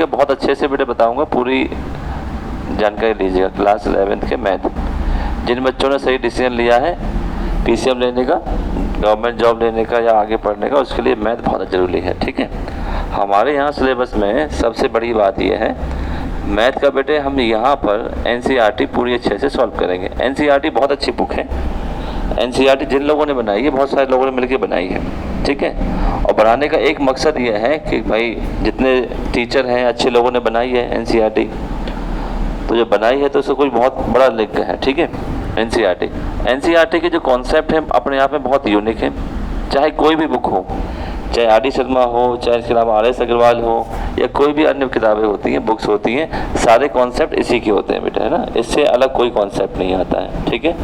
लीजिएगा, बहुत अच्छे से बेटे बताऊंगा, पूरी जानकारी लीजिएगा। क्लास 11th के मैथ, जिन बच्चों ने सही डिसीजन लिया है PCM लेने का, गवर्नमेंट जॉब लेने का या आगे पढ़ने का, उसके लिए मैथ बहुत ज़रूरी है। ठीक है, हमारे यहाँ सिलेबस में सबसे बड़ी बात यह है मैथ का बेटे, हम यहाँ पर NCERT पूरी अच्छे से सॉल्व करेंगे। NCERT बहुत अच्छी बुक है। NCERT जिन लोगों ने बनाई है, बहुत सारे लोगों ने मिलकर बनाई है। ठीक है, और बनाने का एक मकसद ये है कि भाई जितने टीचर हैं अच्छे लोगों ने बनाई है NCERT, तो जो बनाई है तो उसको कोई बहुत बड़ा लिंक है। ठीक है, NCERT के जो कॉन्सेप्ट हैं अपने आप में बहुत यूनिक है। चाहे कोई भी बुक हो, चाहे RD शर्मा हो, चाहे इसके अलावा RS अग्रवाल हो, या कोई भी अन्य किताबें होती हैं, बुक्स होती हैं, सारे कॉन्सेप्ट इसी के होते हैं बेटा, है ना। इससे अलग कोई कॉन्सेप्ट नहीं आता है। ठीक है,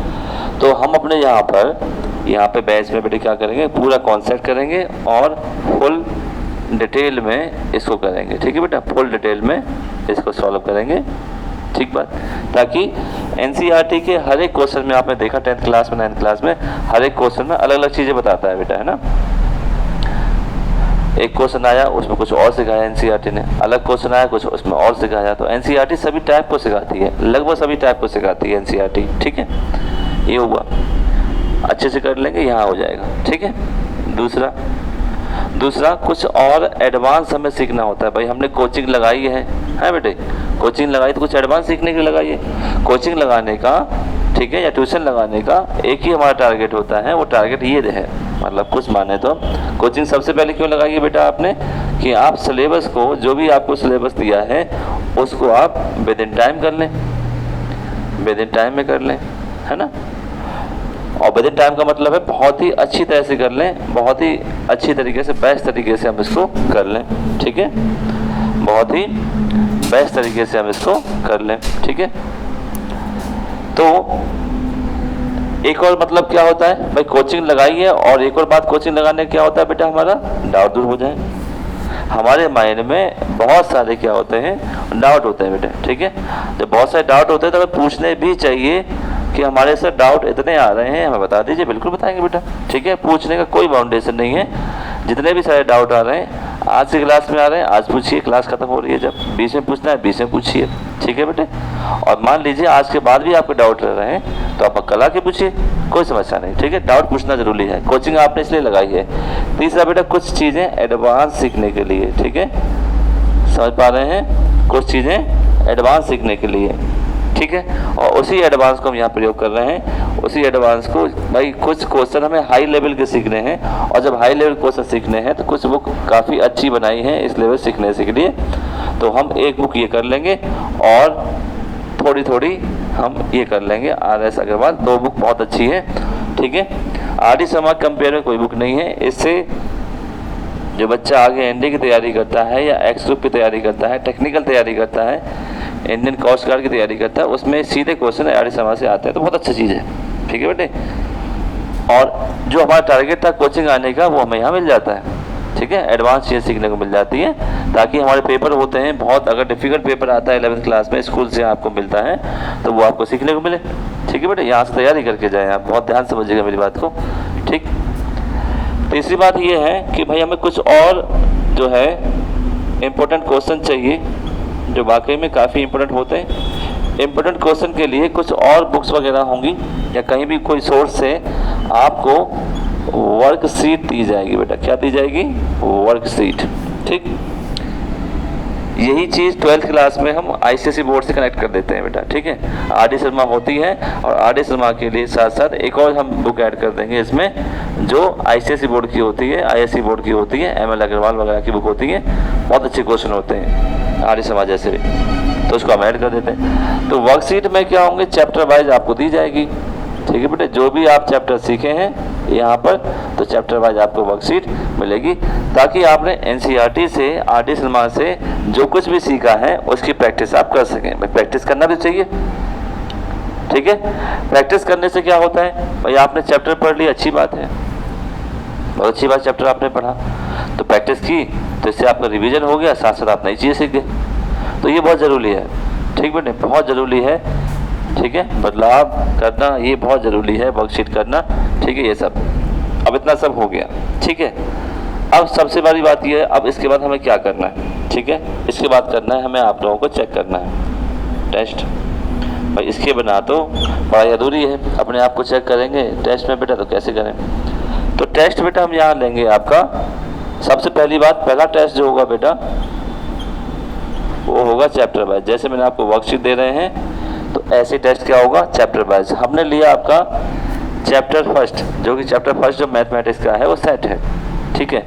तो हम अपने यहाँ पे बैच में बेटे क्या करेंगे, पूरा कॉन्सेप्ट करेंगे और फुल डिटेल में इसको करेंगे। ठीक है बेटा, फुल डिटेल में इसको सॉल्व करेंगे। ठीक बात, ताकि NCERT के हर एक क्वेश्चन में, आपने देखा 10th क्लास में 9th क्लास में हर एक क्वेश्चन में अलग अलग चीज़ें बताता है बेटा, है ना। एक क्वेश्चन आया उसमें कुछ और सिखाया NCERT ने, अलग क्वेश्चन आया कुछ उसमें और सिखाया। तो NCERT सभी टाइप को सिखाती है, लगभग सभी टाइप को सिखाती है NCERT। ठीक है, ये हुआ, अच्छे से कर लेंगे, यहाँ हो जाएगा। ठीक है, दूसरा कुछ और एडवांस हमें सीखना होता है। भाई हमने कोचिंग लगाई है बेटे, कोचिंग लगाई तो कुछ एडवांस सीखने के लिए लगाइए। कोचिंग लगाने का, ठीक है, या ट्यूशन लगाने का एक ही हमारा टारगेट होता है, वो टारगेट ये है, मतलब कुछ माने तो कोचिंग सबसे पहले क्यों लगाई है बेटा आपने, कि आप सिलेबस को, जो भी आपको सिलेबस दिया है उसको आप विद इन टाइम कर लें, विद इन टाइम में कर लें, है ना। और विद इन टाइम का मतलब है बहुत ही अच्छी तरह से कर लें, बहुत ही अच्छी तरीके से, बेस्ट तरीके से हम इसको कर लें। ठीक है, बहुत ही बेस्ट तरीके से हम इसको कर लें। ठीक है, तो एक और मतलब क्या होता है भाई, कोचिंग लगाइए, और एक और बात कोचिंग लगाने क्या होता है बेटा, हमारा डाउट दूर हो जाए। हमारे माइंड में बहुत सारे क्या होते हैं, डाउट होते हैं बेटा। ठीक है, जब बहुत सारे डाउट होते हैं तो हमें पूछने भी चाहिए कि हमारे से डाउट इतने आ रहे हैं, हमें बता दीजिए, बिल्कुल बताएंगे बेटा। ठीक है, पूछने का कोई बाउंडेशन नहीं है, जितने भी सारे डाउट आ रहे हैं आज की क्लास में आ रहे हैं आज पूछिए, क्लास खत्म हो रही है, जब बीच में पूछना है बीच में पूछिए। ठीक है बेटे, और मान लीजिए आज के बाद भी आपके डाउट रह रहे हैं तो आप कल आके पूछिए, कोई समस्या नहीं। ठीक है, डाउट पूछना जरूरी है, कोचिंग आपने इसलिए लगाई है। तीसरा बेटा, कुछ चीज़ें एडवांस सीखने के लिए, ठीक है, समझ पा रहे हैं, कुछ चीज़ें एडवांस सीखने के लिए। ठीक है, और उसी एडवांस को हम यहाँ प्रयोग कर रहे हैं। उसी एडवांस को भाई कुछ क्वेश्चन हमें हाई लेवल के सीखने हैं, और जब हाई लेवल क्वेश्चन सीखने हैं तो कुछ बुक काफ़ी अच्छी बनाई है इस लेवल सीखने के लिए। तो हम एक बुक ये कर लेंगे और थोड़ी थोड़ी हम ये कर लेंगे RS अग्रवाल, 2 बुक बहुत अच्छी है। ठीक है, RD शर्मा कंपेयर में कोई बुक नहीं है। इससे जो बच्चा आगे ND की तैयारी करता है या एक्स ग्रुप की तैयारी करता है, टेक्निकल तैयारी करता है, इंडियन कोस्ट गार्ड की तैयारी करता है, उसमें सीधे क्वेश्चन RD शर्मा से आते हैं, तो बहुत अच्छी चीज़ है। ठीक है बेटे, और जो हमारा टारगेट था कोचिंग आने का वो हमें यहाँ मिल जाता है। ठीक है, एडवांस चीज़ें सीखने को मिल जाती है, ताकि हमारे पेपर होते हैं बहुत, अगर डिफिकल्ट पेपर आता है 11th क्लास में स्कूल से आपको मिलता है तो वो आपको सीखने को मिले। ठीक है बेटे, यहाँ से तैयारी करके जाएँ आप, बहुत ध्यान समझिएगा मेरी बात को। ठीक, तीसरी बात ये है कि भाई हमें कुछ और जो है इम्पोर्टेंट क्वेश्चन चाहिए, जो वाकई में काफ़ी इम्पोर्टेंट होते हैं। इम्पोर्टेंट क्वेश्चन के लिए कुछ और बुक्स वगैरह होंगी, या कहीं भी कोई सोर्स से आपको वर्कशीट दी जाएगी बेटा। क्या दी जाएगी? वर्कशीट। ठीक, यही चीज़ 12th क्लास में हम ICSE बोर्ड से कनेक्ट कर देते हैं बेटा। ठीक है, RD शर्मा होती है, और RD शर्मा के लिए साथ साथ एक और हम बुक ऐड कर देंगे इसमें, जो ICSE बोर्ड की होती है, ISE बोर्ड की होती है, ML अग्रवाल वगैरह की बुक होती है, बहुत अच्छे क्वेश्चन होते हैं RD शर्मा जैसे भी, तो उसको हम ऐड कर देते हैं। तो वर्कशीट में क्या होंगे, चैप्टर वाइज आपको दी जाएगी। ठीक है बेटे, जो भी आप चैप्टर सीखे हैं यहाँ पर, तो चैप्टर वाइज आपको वर्कशीट मिलेगी, ताकि आपने NCERT से, RD शर्मा से जो कुछ भी सीखा है उसकी प्रैक्टिस आप कर सकें। भाई प्रैक्टिस करना भी चाहिए। ठीक है, प्रैक्टिस करने से क्या होता है भाई, आपने चैप्टर पढ़ लिया, अच्छी बात है, बहुत अच्छी बात, चैप्टर आपने पढ़ा तो प्रैक्टिस की, तो इससे आपका रिवीजन हो गया, साथ साथ आप नई चीज़ें सीख गए, तो ये बहुत ज़रूरी है। ठीक बेटे, बहुत ज़रूरी है। ठीक है, बदलाव करना ये बहुत ज़रूरी है, वर्कशीट करना। ठीक है, ये सब अब इतना सब हो गया। ठीक है, अब सबसे बड़ी बात यह है, अब इसके बाद हमें क्या करना है, ठीक है, इसके बाद करना है हमें आप लोगों को चेक करना है टेस्ट। भाई इसके बिना तो पढ़ाई अधूरी है, अपने आप को चेक करेंगे टेस्ट में बेटा तो कैसे करें। तो टेस्ट बेटा हम यहाँ लेंगे आपका, सबसे पहली बात, पहला टेस्ट जो होगा बेटा वो होगा चैप्टर वाइज। जैसे मैंने आपको वर्कशीट दे रहे हैं तो ऐसे टेस्ट क्या होगा, चैप्टर वाइज। हमने लिया आपका चैप्टर फर्स्ट, जो कि चैप्टर फर्स्ट जो मैथमेटिक्स का है वो सेट है, ठीक है,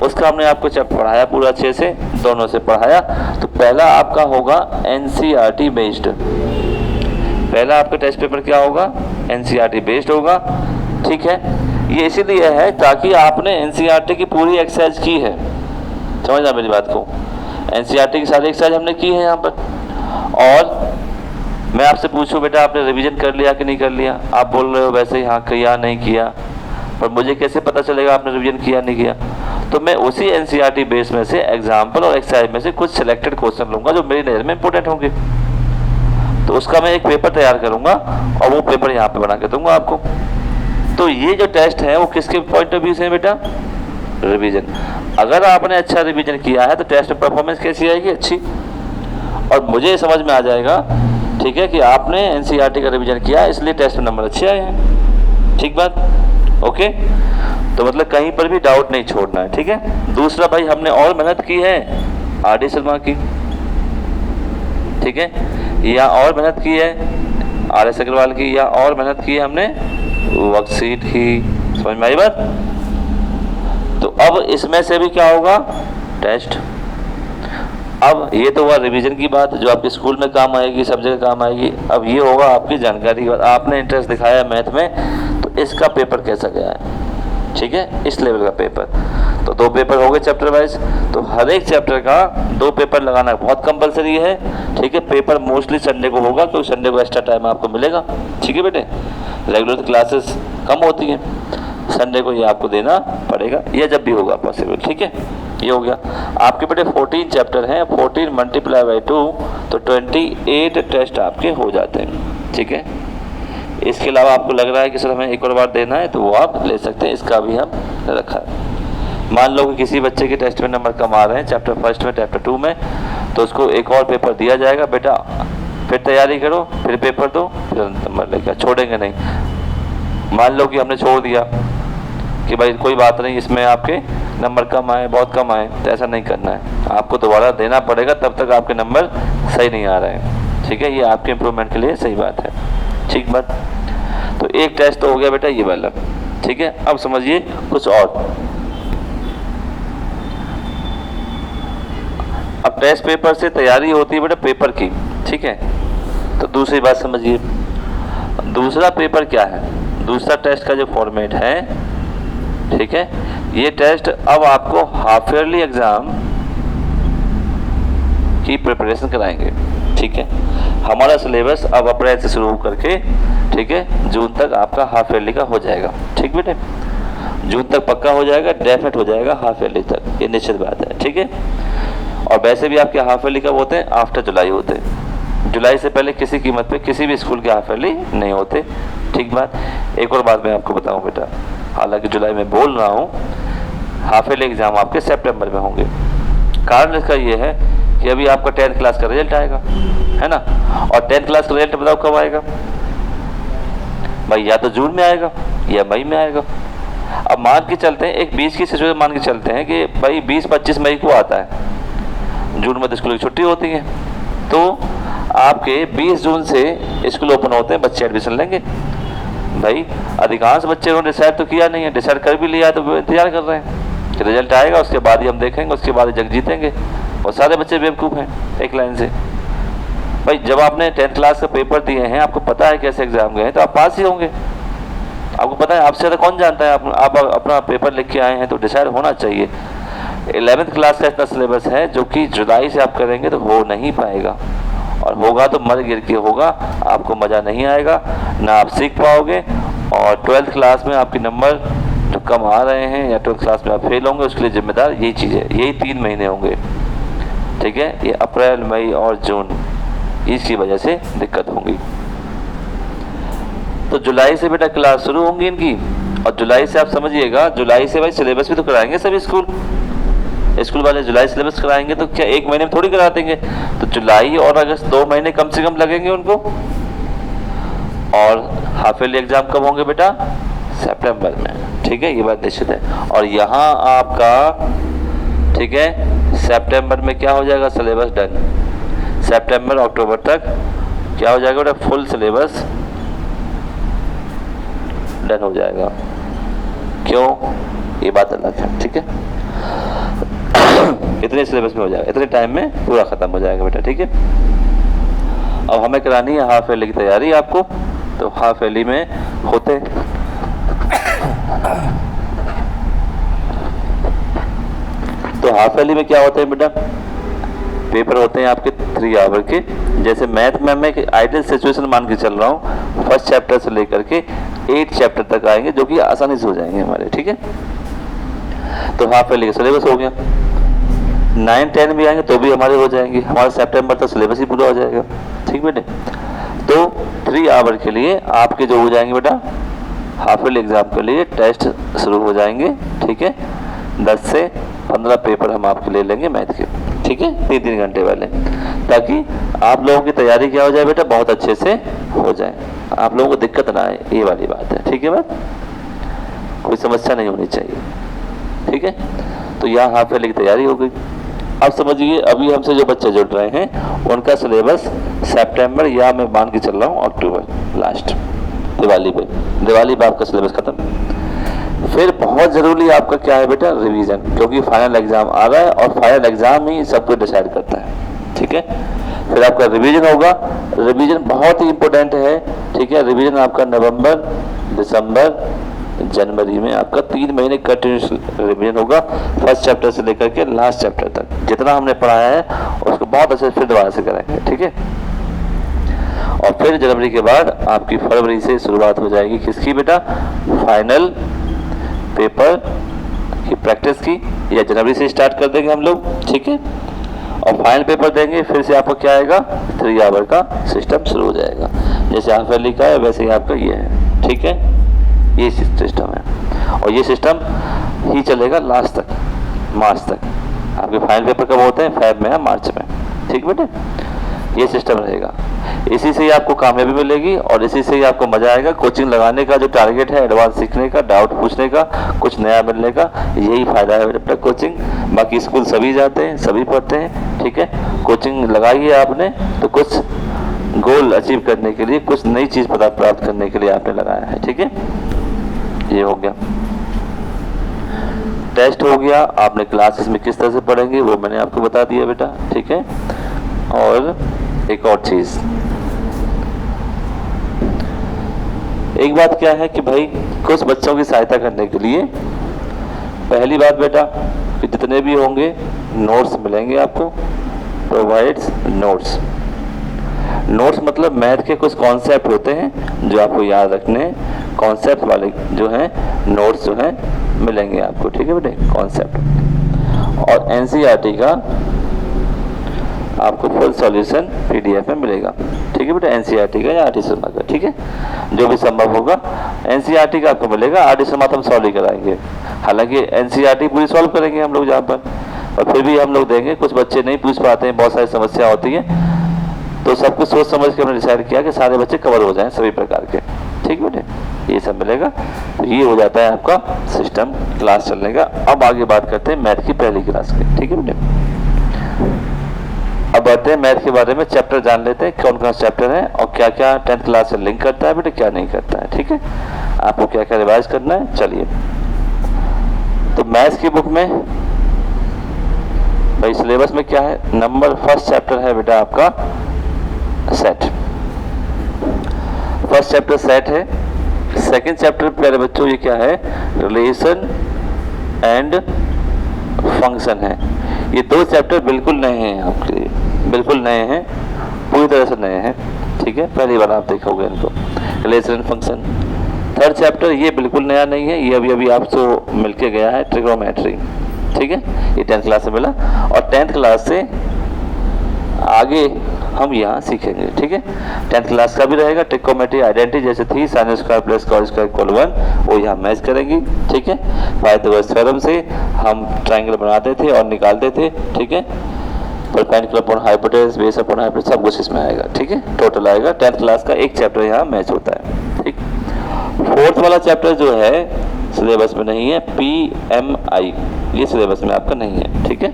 उसका हमने आपको चैप्टर पढ़ाया पूरा अच्छे से, दोनों से पढ़ाया। तो पहला आपका होगा एनसीईआरटी बेस्ड, पहला आपका टेस्ट पेपर क्या होगा, एनसीईआरटी बेस्ड होगा, ठीक है। ये इसीलिए है ताकि आपने एनसीईआरटी की पूरी एक्सरसाइज की है, समझना मेरी बात को, एनसीईआरटी की सारी एक्सरसाइज हमने की है यहाँ पर। और मैं आपसे पूछूं बेटा आपने रिवीजन कर लिया कि नहीं कर लिया, आप बोल रहे हो वैसे ही हाँ किया नहीं किया, पर मुझे कैसे पता चलेगा आपने रिवीजन किया नहीं किया। तो मैं उसी एनसीईआरटी बेस में से एग्जाम्पल और एक्सरसाइज में से कुछ सिलेक्टेड क्वेश्चन लूँगा जो मेरी नज़र में इंपॉर्टेंट होंगे, तो उसका मैं एक पेपर तैयार करूँगा और वो पेपर यहाँ पे बना के दूंगा आपको। तो ये जो टेस्ट है वो किसके पॉइंट ऑफ व्यू से है बेटा, रिवीजन। अगर आपने अच्छा रिवीजन किया है तो टेस्ट में परफॉर्मेंस कैसी आएगी, अच्छी, और मुझे समझ में आ जाएगा, ठीक है, कि आपने एनसीईआरटी का रिवीजन किया इसलिए टेस्ट में नंबर अच्छे आए हैं, ठीक बात, ओके। तो मतलब कहीं पर भी डाउट नहीं छोड़ना है, ठीक है। दूसरा भाई हमने और मेहनत की है आर.डी. शर्मा की, ठीक है, या और मेहनत की है आर.एस. अग्रवाल की, या और मेहनत की है हमने वर्कशीट की, समझ में आई बात। तो अब इसमें से भी क्या होगा, टेस्ट। अब ये तो हुआ रिवीजन की बात जो आपके स्कूल में काम आएगी, सब जगह काम आएगी। अब ये होगा आपकी जानकारी की बात, आपने इंटरेस्ट दिखाया मैथ में तो इसका पेपर कैसा गया है, ठीक है, इस लेवल का पेपर। तो 2 पेपर हो गए चैप्टर वाइज, तो हर एक चैप्टर का 2 पेपर लगाना बहुत कंपलसरी है, ठीक है। पेपर मोस्टली संडे को होगा क्योंकि संडे को एक्स्ट्रा टाइम आपको मिलेगा, ठीक है बेटे, रेगुलर क्लासेस कम होती हैं, संडे को ये आपको देना पड़ेगा, या जब भी होगा पॉसिबल, ठीक है। ये हो गया आपके बेटे 14 चैप्टर हैं, 14 मल्टीप्लाई बाई 2 तो 28 टेस्ट आपके हो जाते हैं, ठीक है। इसके अलावा आपको लग रहा है कि सर हमें एक और बार देना है तो वो आप ले सकते हैं, इसका भी हम रखा है। मान लो कि किसी बच्चे के टेस्ट में नंबर कम आ रहे हैं चैप्टर फर्स्ट में, चैप्टर 2 में, तो उसको एक और पेपर दिया जाएगा, बेटा फिर तैयारी करो, फिर पेपर दो, फिर नंबर लेकर, छोड़ेंगे नहीं। मान लो कि हमने छोड़ दिया कि भाई कोई बात नहीं इसमें आपके नंबर कम आए, बहुत कम आए, तो ऐसा नहीं करना है, आपको दोबारा देना पड़ेगा, तब तक आपके नंबर सही नहीं आ रहे हैं, ठीक है। ये आपके इम्प्रूवमेंट के लिए सही बात है, ठीक बात। तो एक टेस्ट तो हो गया बेटा ये वाला, ठीक है। अब समझिए कुछ और। अब टेस्ट पेपर से तैयारी होती है बेटा पेपर की, ठीक है। तो दूसरी बात समझिए, दूसरा पेपर क्या है, दूसरा टेस्ट का जो फॉर्मेट है, ठीक है, ये टेस्ट अब आपको हाफ ईयरली एग्जाम की प्रिपरेशन कराएंगे, ठीक है। हमारा सिलेबस अब अप्रैल से शुरू करके, ठीक है, जून तक आपका हाफ ईयरली का हो जाएगा, ठीक बेटे, जून तक पक्का हो जाएगा, डेफिनेट हो जाएगा हाफ ईयरली तक, ये निश्चित बात है, ठीक है। और वैसे भी आपके हाफ ईयरली कब होते हैं, आफ्टर जुलाई होते हैं, जुलाई से पहले किसी कीमत पे किसी भी स्कूल के हाफ ईयरली नहीं होते, ठीक बात। एक और बात मैं आपको बताऊं बेटा, हालांकि जुलाई में बोल रहा हूँ, हाफ ईयरली एग्जाम आपके सितंबर में होंगे। कारण इसका ये है कि अभी आपका 10th क्लास का रिजल्ट आएगा, है ना, और 10th क्लास का रिजल्ट बताओ कब आएगा भाई, या तो जून में आएगा या मई में आएगा। अब मान के चलते हैं, एक 20 की सिचुएशन मान के चलते हैं कि भाई 20-25 मई को आता है, जून में तो स्कूल की छुट्टी होती है, तो आपके 20 जून से स्कूल ओपन होते हैं, बच्चे एडमिशन लेंगे। भाई अधिकांश बच्चे उन्होंने डिसाइड तो किया नहीं है, डिसाइड कर भी लिया है तो वो इंतजार कर रहे हैं कि रिजल्ट आएगा, उसके बाद ही हम देखेंगे, उसके बाद ही जग जीतेंगे। और सारे बच्चे बेवकूफ़ हैं एक लाइन से। भाई जब आपने 10th क्लास का पेपर दिए हैं, आपको पता है कैसे एग्जाम गए हैं, तो आप पास ही होंगे, आपको पता है, आपसे ज़्यादा कौन जानता है। आप अपना पेपर लिख के आए हैं तो डिसाइड होना चाहिए। 11th क्लास का इतना सिलेबस है जो कि जुलाई से आप करेंगे तो हो नहीं पाएगा, और होगा तो मर गिर के होगा, आपको मज़ा नहीं आएगा, ना आप सीख पाओगे। और 12th क्लास में आपके नंबर जो कम आ रहे हैं या 12th क्लास में आप फेल होंगे, उसके लिए जिम्मेदार यही चीज़ है। यही 3 महीने होंगे, ठीक है, ये अप्रैल, मई और जून, इसकी वजह से दिक्कत होंगी। तो जुलाई से बेटा क्लास शुरू होंगी इनकी, और जुलाई से आप समझिएगा, जुलाई से भाई सिलेबस भी तो कराएंगे सभी स्कूल वाले। जुलाई सिलेबस कराएंगे तो क्या एक महीने में थोड़ी करा देंगे, तो जुलाई और अगस्त 2 महीने कम से कम लगेंगे उनको। और हाफ ईयरली एग्जाम कब होंगे बेटा? सितंबर में, ठीक है, ये बात निश्चित है। और यहाँ आपका, ठीक है, सितंबर में क्या हो जाएगा? Syllabus done. सितंबर अक्टूबर तक क्या हो जाएगा बेटा? फुल सिलेबस डन हो जाएगा। क्यों? ये बात अलग है, ठीक है। इतने सिलेबस में हो जाएगा, इतने टाइम में पूरा खत्म हो जाएगा बेटा, ठीक है। अब हमें करानी है हाफ ईयरली की तैयारी आपको, तो हाफ ईयरली में होते तो हाफ ईयरली में क्या होते हैं बेटा? पेपर होते हैं आपके 3 आवर के। जैसे मैथ में मैं आइडियल सिचुएशन मान के चल रहा हूँ, फर्स्ट चैप्टर से लेकर के 8 चैप्टर तक आएंगे जो कि आसानी से हो जाएंगे हमारे, ठीक है। तो हाफ ईयरली का सिलेबस हो गया। 9, 10 भी आएंगे तो भी हमारे हो जाएंगे, हमारा सितंबर तक सिलेबस ही पूरा हो जाएगा, ठीक बेटे। तो 3 आवर के लिए आपके जो हो जाएंगे बेटा, हाफ ईयरली एग्जाम के लिए टेस्ट शुरू हो जाएंगे, ठीक है। 10 से 15 पेपर हम आपके ले लेंगे मैथ के, ठीक है, 3-3 घंटे वाले, ताकि आप लोगों की तैयारी क्या हो जाए बेटा? बहुत अच्छे से हो जाए, आप लोगों को दिक्कत ना आए, ये वाली बात है, ठीक है। बात कोई समस्या नहीं होनी चाहिए, ठीक है। तो यहाँ हाफ ईयरली की तैयारी हो गई। अब समझिए, अभी हमसे जो बच्चे जुड़ रहे हैं उनका सिलेबस सितंबर, या मैं मान के चल रहा हूँ अक्टूबर लास्ट, दिवाली पे आपका सिलेबस खत्म। फिर बहुत ज़रूरी आपका क्या है बेटा? रिवीजन, क्योंकि फाइनल एग्जाम आ रहा है और फाइनल एग्जाम ही सब कुछ डिसाइड करता है, ठीक है। फिर आपका रिवीजन होगा। रिवीजन बहुत ही इंपॉर्टेंट है, ठीक है। रिवीजन आपका नवंबर, दिसंबर, जनवरी में आपका 3 महीने कंटिन्यूस रिवीजन होगा, फर्स्ट चैप्टर से लेकर के लास्ट चैप्टर तक। जितना हमने पढ़ाया है उसको बहुत अच्छे से फिर दोबारा से करेंगे, ठीक है। और फिर जनवरी के बाद आपकी फरवरी से शुरुआत हो जाएगी किसकी बेटा? फाइनल पेपर की प्रैक्टिस की, या जनवरी से स्टार्ट कर देंगे हम लोग, ठीक है। और फाइनल पेपर देंगे, फिर से आपको क्या आएगा? 3 आवर का सिस्टम शुरू हो जाएगा। जैसे हाफ ईयरली का है वैसे ही आपका ये है, ठीक है। ये सिस्टम है और ये सिस्टम ही चलेगा लास्ट तक, मार्च तक। आपके फाइनल पेपर कब होते हैं? फेब में या मार्च में, ठीक बेटे। ये सिस्टम रहेगा, इसी से ही आपको कामयाबी मिलेगी और इसी से ही आपको मजा आएगा। कोचिंग लगाने का जो टारगेट है, एडवांस सीखने का, डाउट पूछने का, कुछ नया मिलने का, यही फायदा है बेटा कोचिंग। बाकी स्कूल सभी जाते हैं, सभी पढ़ते हैं, ठीक है। कोचिंग लगाई है आपने तो कुछ गोल अचीव करने के लिए, कुछ नई चीज प्राप्त करने के लिए आपने लगाया है, ठीक है। ये हो गया, टेस्ट हो गया। आपने क्लासेस में किस तरह से पढ़ेंगे वो मैंने आपको बता दिया बेटा, ठीक है। और एक और चीज, एक बात क्या है कि भाई कुछ बच्चों की सहायता करने के लिए, पहली बात बेटा कि जितने भी होंगे नोट्स मिलेंगे आपको, प्रोवाइड्स नोट्स। नोट्स मतलब मैथ के कुछ कॉन्सेप्ट होते हैं जो आपको याद रखने हैं, कॉन्सेप्ट वाले जो हैं नोट्स जो हैं मिलेंगे आपको, ठीक है बेटे, कॉन्सेप्ट। और एनसीईआरटी का आपको फुल सॉल्यूशन पीडीएफ में मिलेगा, ठीक है बेटा, एनसीईआरटी का या आरटी शर्मा का, ठीक है। जो भी संभव होगा एनसीईआरटी का आपको मिलेगा, आरटी शर्मा तो हम सॉल्व ही कराएंगे। हालांकि एनसीईआरटी पूरी सॉल्व करेंगे हम लोग जहाँ पर, और फिर भी हम लोग देंगे। कुछ बच्चे नहीं पूछ पाते हैं, बहुत सारी समस्या होती है, तो सब कुछ सोच समझ के हमने डिसाइड किया कि सारे बच्चे कवर हो जाएं सभी प्रकार के, ठीक बेटे, ये सब मिलेगा। तो ये हो जाता है आपका सिस्टम क्लास चलने का। अब आगे बात करते हैं मैथ की पहली क्लास की, ठीक है बेटे। अब बढ़ते हैं मैथ के बारे में, चैप्टर जान लेते हैं कौन कौन सा चैप्टर है और क्या क्या 10th क्लास से लिंक करता है बेटे, क्या नहीं करता है, ठीक है। आपको क्या क्या रिवाइज करना है, चलिए। तो मैथ्स की बुक में भाई सिलेबस में क्या है? नंबर फर्स्ट चैप्टर है बेटा आपका सेट, फर्स्ट चैप्टर सेट है। सेकंड चैप्टर प्यारे बच्चों ये क्या है? रिलेशन एंड फंक्शन है। ये 2 चैप्टर बिल्कुल नए हैं आपके लिए, बिल्कुल नए हैं, पूरी तरह से नए हैं, ठीक है। पहली बार आप देखोगे इनको, relation and function. Third chapter ये बिल्कुल नया नहीं है, ये अभी आपसे मिलके गया है, ट्रिग्नोमेट्री, ठीक है। ये 10th क्लास से मिला और 10th क्लास से आगे हम यहाँ सीखेंगे। ठीक है, 10th क्लास का भी रहेगा। ट्रिकोमेट्री आइडेंटिटी जैसे थी sine square plus cos square equal 1, वो यहाँ मैच करेंगी। ठीक है, पाइथागोरस थ्योरम से हम ट्राइंगल बनाते थे और निकालते थे। ठीक है, perpendicular upon hypotenuse, base upon hypotenuse, सब कुछ इसमें आएगा। ठीक है, टोटल आएगा 10th क्लास का एक चैप्टर यहाँ मैच होता है। ठीक, 4th वाला चैप्टर जो है सिलेबस में नहीं है, PMI, ये सिलेबस में आपका नहीं है। ठीक है,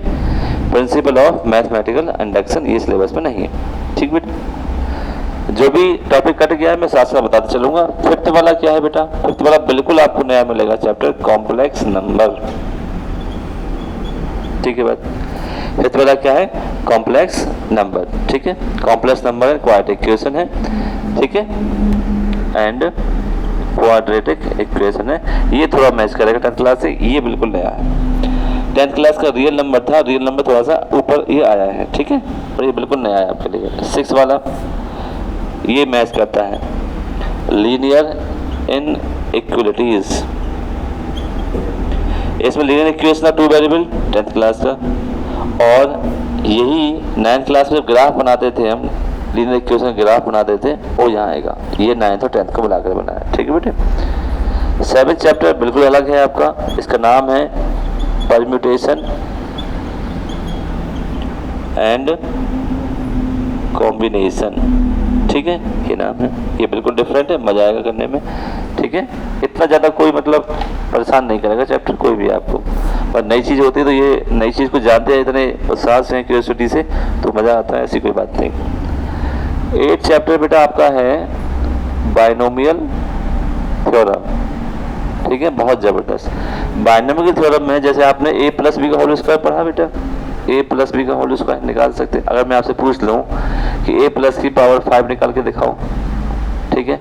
प्रिंसिपल ऑफ मैथमेटिकल इंडक्शन, ये सिलेबस में नहीं है। ठीक बेटा, जो भी टॉपिक कट गया है मैं साथ साथ बताते चलूंगा। 5th वाला क्या है बेटा? 5th वाला बिल्कुल आपको नया मिलेगा चैप्टर, कॉम्प्लेक्स नंबर। ठीक है बात, 5th वाला क्या है? Complex number. ठीक है, कॉम्प्लेक्स नंबर क्वाड्रेटिक इक्वेशन है। ठीक है, एंड क्वाड्रेटिक इक्वेशन है। ये थोड़ा मैच करेगा 10th क्लास से, ये बिल्कुल नया है। 10th क्लास का रियल नंबर था, रियल नंबर थोड़ा सा ऊपर ये आया है। ठीक है, और ये बिल्कुल नया है आपके लिए। 6 वाला ये मैच करता है लीनियर इनइक्वालिटीज। इसमें लीनियर इक्वेशन था 2 वेरिएबल 10th क्लास का, और यही 9th क्लास में ग्राफ बनाते थे हम, लीनियर इक्वेशन ग्राफ बनाते थे, वो यहाँ आएगा। ये 9th और 10th को मिलाकर बनाया। ठीक है बेटे, 7th चैप्टर बिल्कुल अलग है आपका, इसका नाम है परम्यूटेशन एंड कॉम्बिनेशन। ठीक है, ये नाम है, ये बिल्कुल डिफरेंट है, मजा आएगा करने में। ठीक है, इतना ज़्यादा कोई मतलब परेशान नहीं करेगा चैप्टर कोई भी आपको, पर नई चीज़ होती है तो ये नई चीज़ को जानते हैं इतने उत्साह से, क्यूरियोसिटी से, तो मज़ा आता है, ऐसी कोई बात नहीं। 8th चैप्टर बेटा आपका है बाइनोमियल थ्योरम। ठीक है, बहुत ज़बरदस्त बाइनोमियल थ्योरम में, जैसे आपने a प्लस बी का होल स्क्वायर पढ़ा बेटा, a प्लस बी का होल स्क्वायर निकाल सकते हैं। अगर मैं आपसे पूछ लूँ कि a प्लस की पावर 5 निकाल के दिखाओ, ठीक है,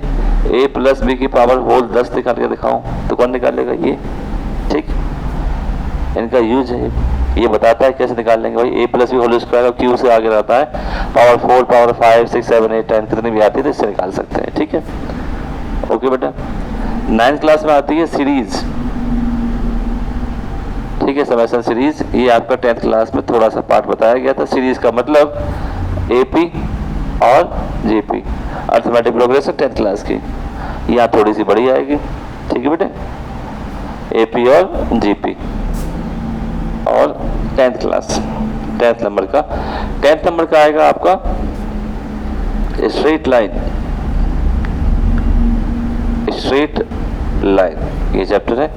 a प्लस बी की पावर होल 10 निकाल के दिखाओ, तो कौन निकालेगा? ये। ठीक, इनका यूज है, ये बताता है कैसे निकाल लेंगे भाई। a plus B whole square और q से आगे रहता है पावर 4, पावर 5, 6, 7, 8, 10 कितनी भी आती है तो इससे निकाल सकते हैं। ठीक है, ओके बेटा। 9th क्लास में आती है सीरीज। ठीक है, समेशन सीरीज, ये आपका 10th क्लास में थोड़ा सा पार्ट बताया गया था। सीरीज का मतलब AP और GP, arithmetic progression 10th class की, यहाँ थोड़ी सी बड़ी आएगी। ठीक है बेटे, AP और GP और 10th क्लास, 10th नंबर का 10th नंबर का आएगा आपका स्ट्रेट लाइन। स्ट्रेट लाइन ये चैप्टर है,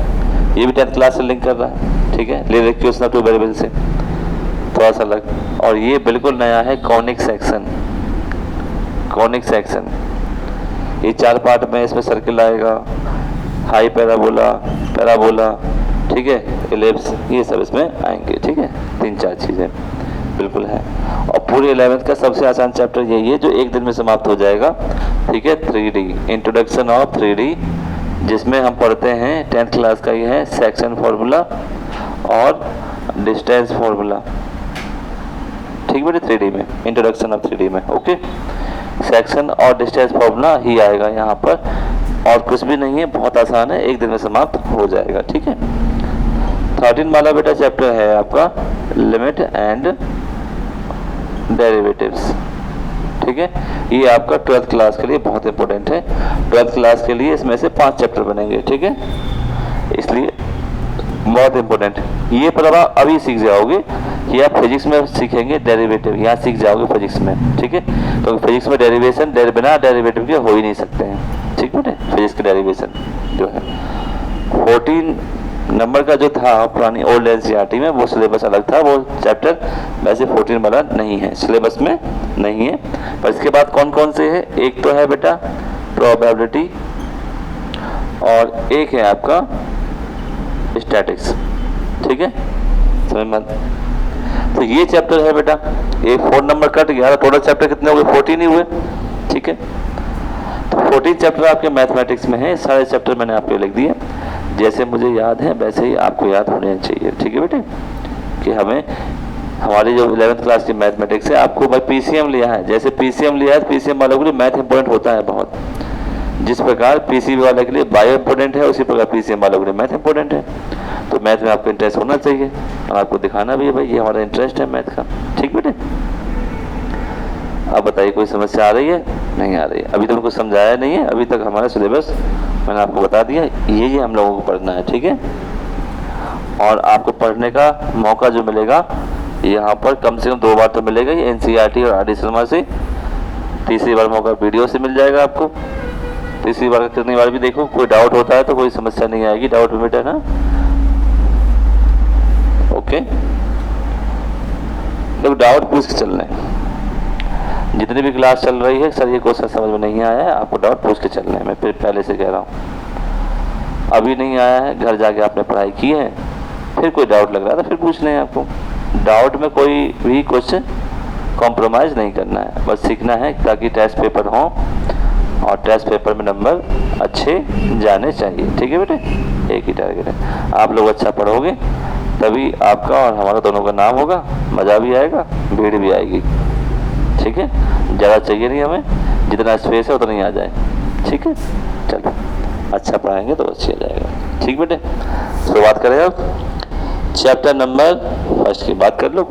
ये भी 10th क्लास से लिंक कर रहा है। ठीक है, लीनियर इक्वेशन ऑफ 2 वेरिएबल से थोड़ा सा अलग, और ये बिल्कुल नया है कॉनिक सेक्शन। कॉनिक सेक्शन ये 4 पार्ट में, इसमें सर्किल आएगा, हाई पैराबोला, पैराबोला, ठीक है, एलिप्स, ये सब इसमें आएंगे। ठीक है, 3-4 चीज़ें बिल्कुल है, और पूरे 11th का सबसे आसान चैप्टर यही है जो एक दिन में समाप्त हो जाएगा। ठीक है, 3D, इंट्रोडक्शन ऑफ 3D, जिसमें हम पढ़ते हैं 10th क्लास का ये है सेक्शन फार्मूला और डिस्टेंस फार्मूला। ठीक बेटे, 3D में, इंट्रोडक्शन ऑफ 3D में। ओके, सेक्शन और डिस्टेंस फार्मूला ही आएगा यहाँ पर, और कुछ भी नहीं है, बहुत आसान है, एक दिन में समाप्त हो जाएगा। ठीक है, 13 वाला बेटा चैप्टर है आपका लिमिट एंड डेरिवेटिव्स। ठीक है, ये आपका 12th क्लास के लिए बहुत इंपॉर्टेंट है। 12th क्लास के लिए इसमें से 5 चैप्टर बनेंगे। ठीक है, इसलिए बहुत इंपॉर्टेंट, ये पर आप अभी सीख जाओगे, ये आप फिजिक्स में सीखेंगे डेरिवेटिव, यहाँ सीख जाओगे फिजिक्स में। ठीक है, तो फिजिक्स में डेरिवेशन बिना डेरिवेटिव के हो ही नहीं सकते हैं। ठीक बेटे, फिजिक्स के डेरिवेशन जो है 14 नंबर का जो था पुरानी ओल्ड NCERT में, वो सिलेबस अलग था, वो चैप्टर वैसे 14 वाला नहीं है, सिलेबस में नहीं है। पर इसके बाद कौन कौन से है? एक तो है बेटा प्रोबेबिलिटी, और एक है आपका स्टैटिक्स। ठीक है, समझ मत, तो ये चैप्टर है बेटा, ये 4 नंबर कट गया, टोटल चैप्टर कितने हुए? 14 ही हुए। ठीक है, तो 14 चैप्टर आपके मैथमेटिक्स में है, सारे चैप्टर मैंने आपको लिख दिए, जैसे मुझे याद है वैसे ही आपको याद होने चाहिए। ठीक है बेटे, कि हमें हमारी जो 11th क्लास की मैथमेटिक्स है, आपको भाई PCM लिया है, जैसे PCM लिया है, PCM वालों के लिए मैथ इंपॉर्टेंट होता है बहुत, जिस प्रकार PCB वाले के लिए बायो इंपॉर्टेंट है, उसी प्रकार PCM वालों के लिए मैथ इंपॉर्टेंट है। तो मैथ में आपको इंटरेस्ट होना चाहिए, और आपको दिखाना भी है भाई ये हमारा इंटरेस्ट है मैथ का। ठीक बेटे, अब बताइए कोई समस्या आ रही है? नहीं आ रही है। अभी तो उनको समझाया नहीं है, अभी तक हमारा सिलेबस मैंने आपको बता दिया, ये हम लोगों को पढ़ना है, ठीक है। और आपको पढ़ने का मौका जो मिलेगा यहाँ पर कम से कम 2 बार तो मिलेगा ही, एनसीईआरटी और आर.डी. शर्मा से। तीसरी बार मौका वीडियो से मिल जाएगा आपको। तीसरी बार कितनी बार भी देखो, कोई डाउट होता है तो कोई समस्या नहीं आएगी, डाउट मिट है ना। ओके, देखो डाउट पूछ के चलना है। जितनी भी क्लास चल रही है, सर ये क्वेश्चन समझ में नहीं आया है, आपको डाउट पूछ के चलना है। मैं फिर पहले से कह रहा हूँ, अभी नहीं आया है, घर जाके आपने पढ़ाई की है, फिर कोई डाउट लग रहा था फिर पूछ लें आपको। डाउट में कोई भी क्वेश्चन कॉम्प्रोमाइज़ नहीं करना है, बस सीखना है ताकि टेस्ट पेपर हो और टेस्ट पेपर में नंबर अच्छे जाने चाहिए, ठीक है बेटे। एक ही टारगेट है, आप लोग अच्छा पढ़ोगे तभी आपका और हमारा दोनों का नाम होगा, मज़ा भी आएगा, भीड़ भी आएगी, ठीक है। ज़्यादा चाहिए नहीं हमें, जितना स्पेस है उतना ही आ जाए, ठीक है। चलो अच्छा पढ़ाएंगे तो अच्छी आ जाएगा, ठीक बेटे। शुरुआत करें अब चैप्टर नंबर 1 की बात कर लो।